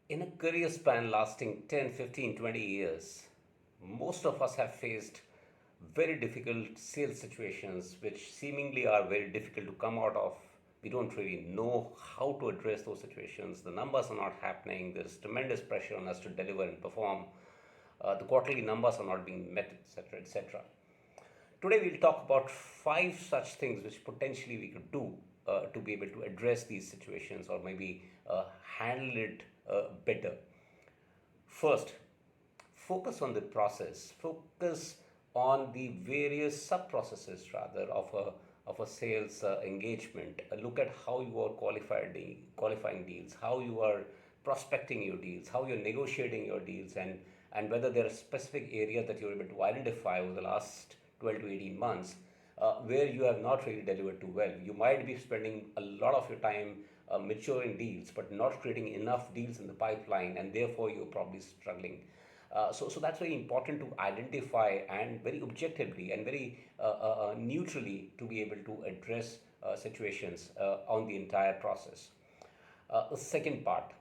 In a career span lasting 10, 15, 20 years, most of us have faced very difficult sales situations which seemingly are very difficult to come out of. We don't really know how to address those situations. The numbers are not happening. There's tremendous pressure on us to deliver and perform. The quarterly numbers are not being met, etc., etc. Today, we'll talk about five such things which potentially we could do to be able to address these situations or maybe handle it better. First, focus on the process. Focus on the various sub processes rather of a sales engagement. Look at how you are qualifying deals, how you are prospecting your deals, how you're negotiating your deals, and whether there are specific areas that you're able to identify over the last 12 to 18 months where you have not really delivered too well. You might be spending a lot of your time maturing deals, but not creating enough deals in the pipeline, and therefore you're probably struggling. So that's very important to identify and very objectively and very neutrally to be able to address situations on the entire process. The second part,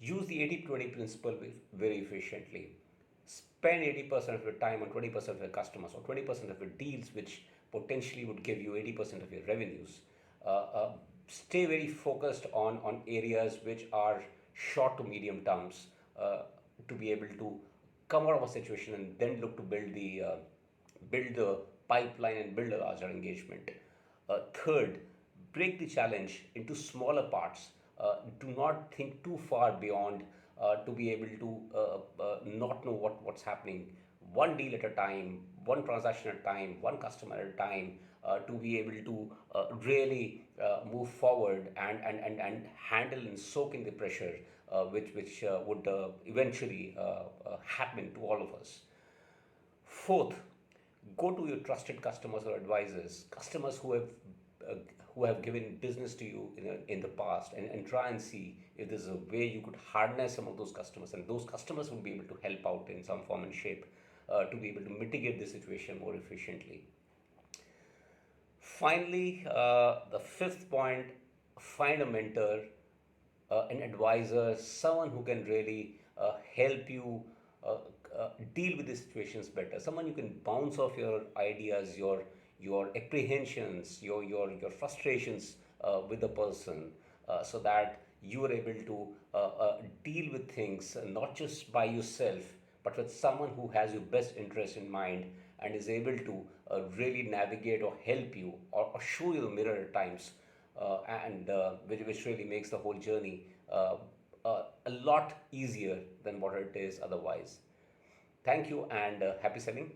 use the 80-20 principle very efficiently. Spend 80% of your time on 20% of your customers or 20% of your deals, which potentially would give you 80% of your revenues. Uh, uh, Stay very focused on areas which are short to medium terms to be able to come out of a situation and then look to build the pipeline and build a larger engagement. Third, break the challenge into smaller parts. Do not think too far beyond to be able to not know what's happening. One deal at a time, one transaction at a time, one customer at a time, to be able to really move forward and handle and soak in the pressure which would eventually happen to all of us. Fourth, go to your trusted customers or advisors, customers uh, who have given business to you in the past, and try and see if there's a way you could harness some of those customers, and those customers will be able to help out in some form and shape to be able to mitigate the situation more efficiently. Finally, the fifth point, find a mentor, an advisor, someone who can really help you uh, deal with the situations better, someone you can bounce off your ideas, your apprehensions, your frustrations with the person, so that you are able to deal with things not just by yourself, but with someone who has your best interest in mind and is able to really navigate or help you or show you the mirror at times, and which really makes the whole journey a lot easier than what it is otherwise. Thank you and happy selling.